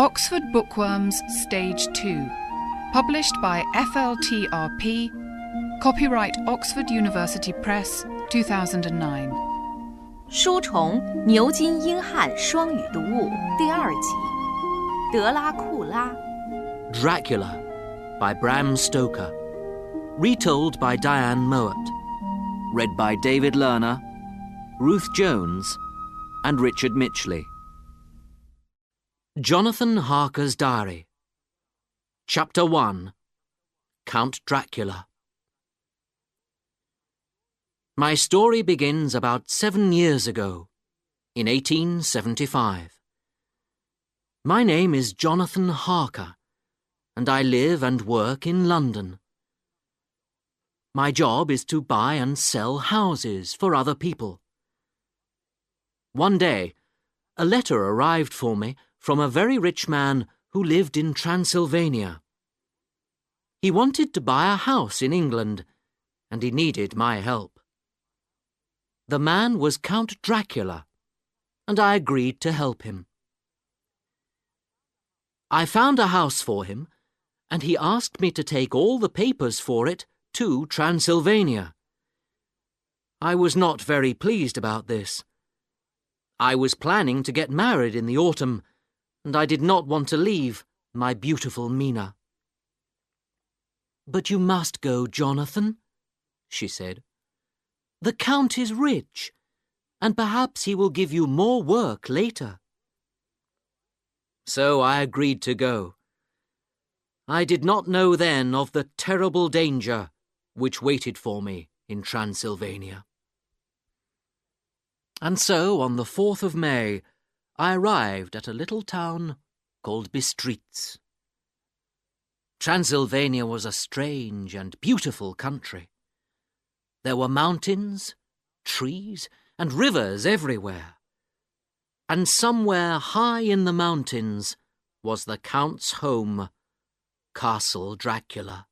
Oxford Bookworms Stage 2. Published by FLTRP. Copyright Oxford University Press, 2009. 书虫牛津英汉双语读物第2集，德拉库拉。Dracula by Bram Stoker. Retold by Diane Mowat. Read by David Lerner, Ruth Jones, and Richard Mitchley. Jonathan Harker's Diary. Chapter 1. Count Dracula. My story begins about 7 years ago, in 1875. My name is Jonathan Harker, and I live and work in London. My job is to buy and sell houses for other people. One day, a letter arrived for me from a very rich man who lived in Transylvania. He wanted to buy a house in England, and he needed my help. The man was Count Dracula, and I agreed to help him. I found a house for him, and he asked me to take all the papers for it to Transylvania. I was not very pleased about this. I was planning to get married in the autumn, and I did not want to leave my beautiful Mina. "But you must go, Jonathan," she said. "The Count is rich, and perhaps he will give you more work later." So I agreed to go. I did not know then of the terrible danger which waited for me in Transylvania. And so, on the 4th of May, I arrived at a little town called Bistritz. Transylvania was a strange and beautiful country. There were mountains, trees, and rivers everywhere. And somewhere high in the mountains was the Count's home, Castle Dracula.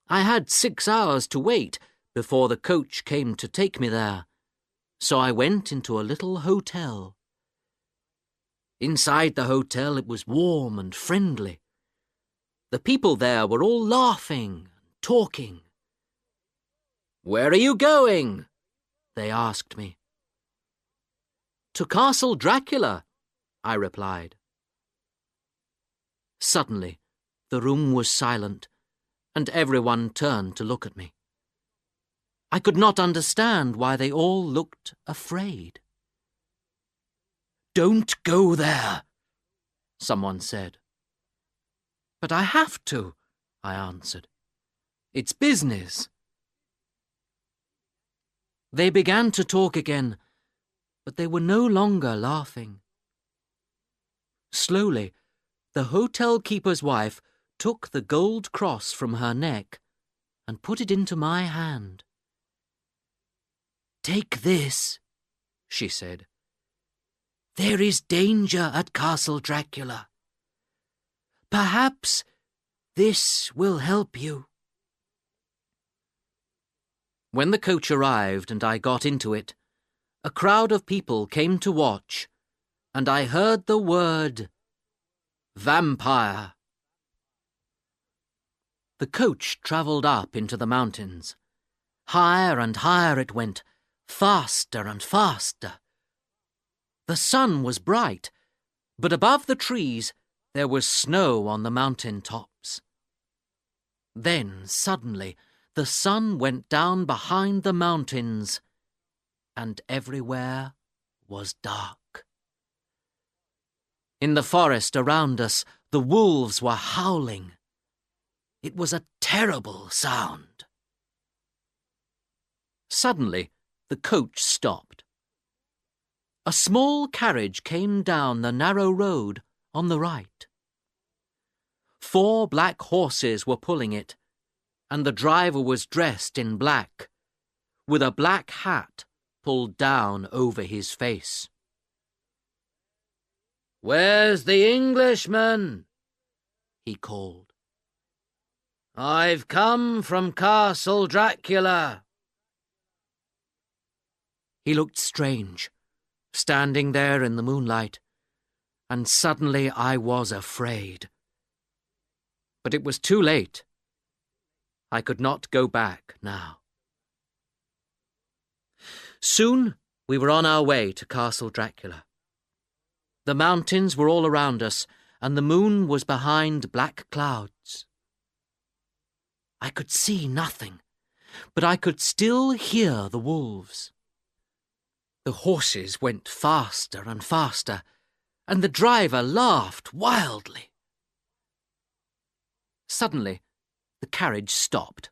I had 6 hours to wait before the coach came to take me there, so I went into a little hotel. Inside the hotel it was warm and friendly. The people there were all laughing and talking. "Where are you going?" they asked me. "To Castle Dracula," I replied. Suddenly, the room was silent, and everyone turned to look at me. I could not understand why they all looked afraid. "Don't go there," someone said. "But I have to," I answered. "It's business." They began to talk again, but they were no longer laughing. Slowly, the hotel keeper's wife took the gold cross from her neck and put it into my hand. "Take this," she said. "There is danger at Castle Dracula. Perhaps this will help you." When the coach arrived and I got into it, a crowd of people came to watch, and I heard the word vampire. The coach travelled up into the mountains. Higher and higher it went, faster and faster. The sun was bright, but above the trees there was snow on the mountain tops. Then, suddenly, the sun went down behind the mountains, and everywhere was dark. In the forest around us, the wolves were howling. It was a terrible sound. Suddenly, the coach stopped. A small carriage came down the narrow road on the right. 4 black horses were pulling it, and the driver was dressed in black, with a black hat pulled down over his face. "Where's the Englishman?" he called. "I've come from Castle Dracula." He looked strange, standing there in the moonlight, and suddenly I was afraid. But it was too late. I could not go back now. Soon we were on our way to Castle Dracula. The mountains were all around us, and the moon was behind black clouds. I could see nothing, but I could still hear the wolves. The horses went faster and faster, and the driver laughed wildly. Suddenly, the carriage stopped.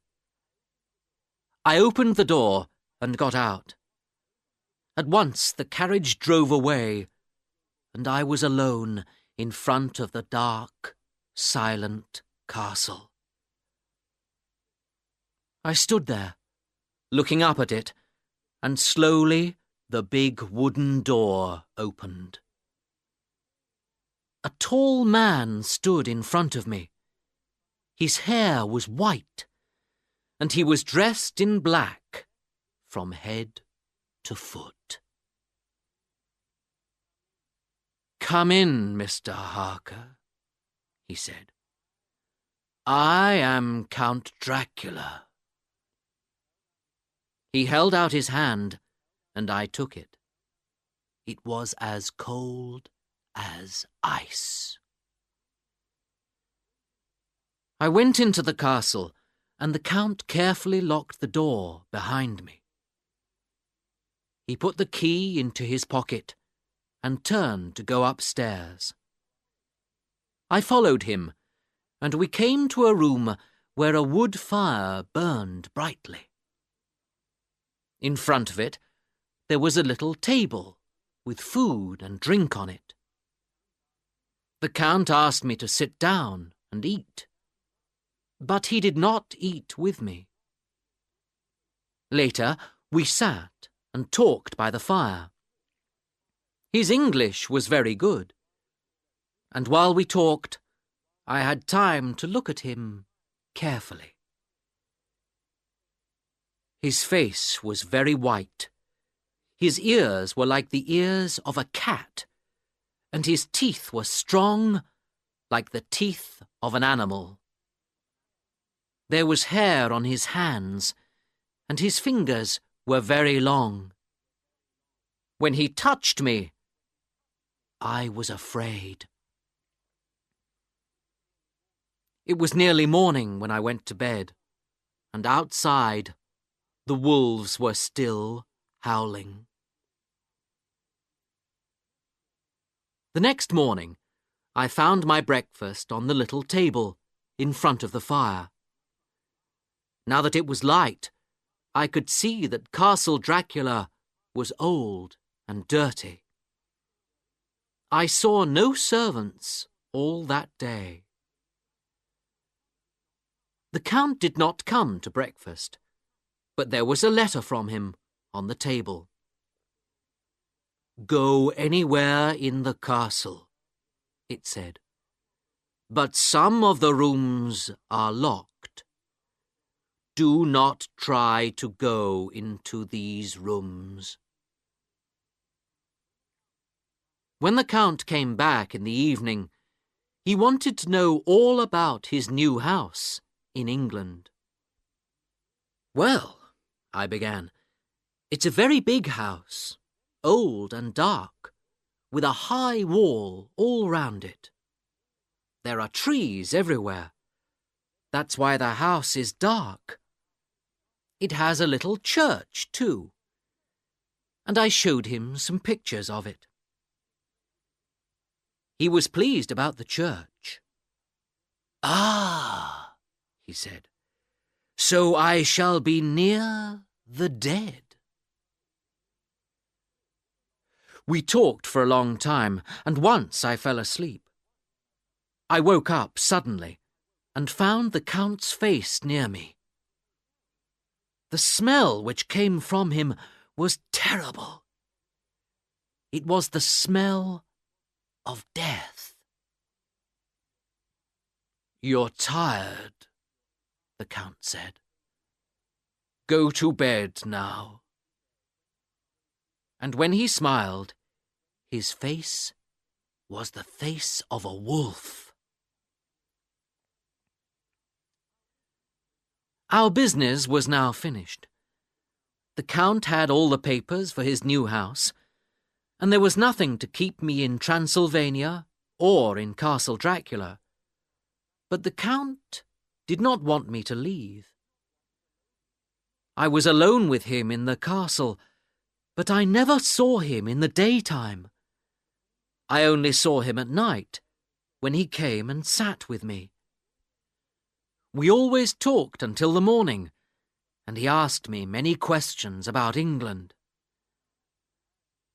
I opened the door and got out. At once the carriage drove away, and I was alone in front of the dark, silent castle. I stood there, looking up at it, and slowly the big wooden door opened. A tall man stood in front of me. His hair was white, and he was dressed in black from head to foot. "Come in, Mr. Harker," he said. "I am Count Dracula." He held out his hand, and I took it. It was as cold as ice. I went into the castle, and the Count carefully locked the door behind me. He put the key into his pocket and turned to go upstairs. I followed him, and we came to a room where a wood fire burned brightly. In front of it, there was a little table with food and drink on it. The Count asked me to sit down and eat, but he did not eat with me. Later, we sat and talked by the fire. His English was very good, and while we talked, I had time to look at him carefully. His face was very white. His ears were like the ears of a cat, and his teeth were strong like the teeth of an animal. There was hair on his hands, and his fingers were very long. When he touched me, I was afraid. It was nearly morning when I went to bed, and outside, the wolves were still howling. The next morning, I found my breakfast on the little table in front of the fire. Now that it was light, I could see that Castle Dracula was old and dirty. I saw no servants all that day. The Count did not come to breakfast, but there was a letter from him on the table. "Go anywhere in the castle," it said, "but some of the rooms are locked. Do not try to go into these rooms." When the Count came back in the evening, he wanted to know all about his new house in England. "Well," I began, "it's a very big house, old and dark, with a high wall all round it. There are trees everywhere. That's why the house is dark. It has a little church, too." And I showed him some pictures of it. He was pleased about the church. "Ah," he said, "so I shall be near the dead." We talked for a long time, and once I fell asleep. I woke up suddenly and found the Count's face near me. The smell which came from him was terrible. It was the smell of death. "You're tired," the Count said. "Go to bed now." And when he smiled, his face was the face of a wolf. Our business was now finished. The Count had all the papers for his new house, and there was nothing to keep me in Transylvania or in Castle Dracula. But the Count did not want me to leave. I was alone with him in the castle, but I never saw him in the daytime. I only saw him at night, when he came and sat with me. We always talked until the morning, and he asked me many questions about England.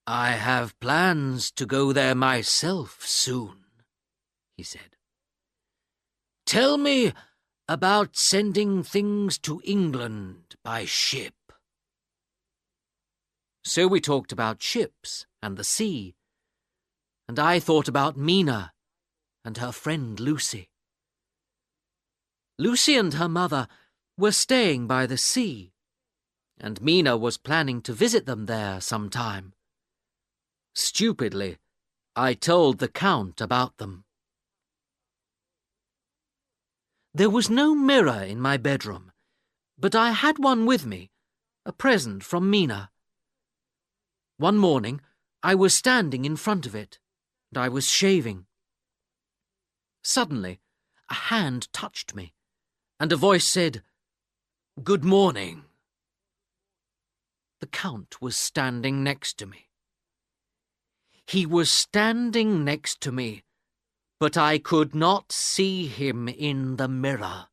"I have plans to go there myself soon," he said. "Tell me about sending things to England by ship." So we talked about ships and the sea, and I thought about Mina and her friend Lucy. Lucy and her mother were staying by the sea, and Mina was planning to visit them there sometime. Stupidly, I told the Count about them. There was no mirror in my bedroom, but I had one with me, a present from Mina. One morning, I was standing in front of it, and I was shaving. Suddenly, a hand touched me, and a voice said, "Good morning." The Count was standing next to me. He was standing next to me, but I could not see him in the mirror.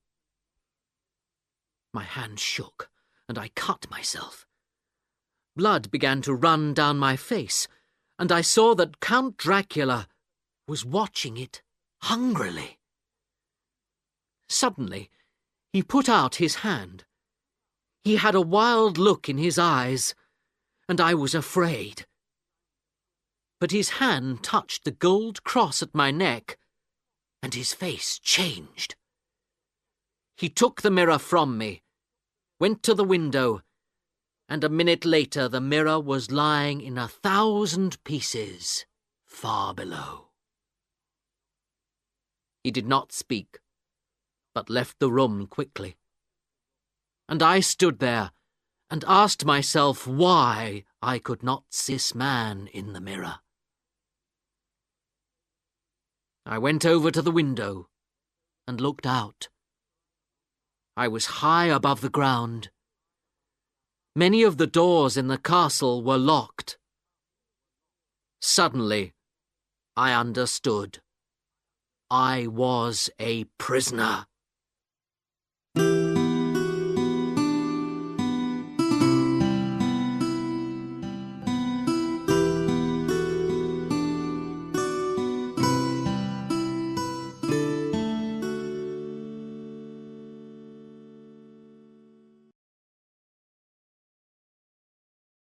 My hand shook, and I cut myself. Blood began to run down my face, and I saw that Count Dracula was watching it hungrily. Suddenly, he put out his hand. He had a wild look in his eyes, and I was afraid. But his hand touched the gold cross at my neck, and his face changed. He took the mirror from me, went to the window, and a minute later the mirror was lying in 1,000 pieces far below. He did not speak, but left the room quickly. And I stood there and asked myself why I could not see this man in the mirror. I went over to the window and looked out. I was high above the ground. Many of the doors in the castle were locked. Suddenly, I understood. I was a prisoner.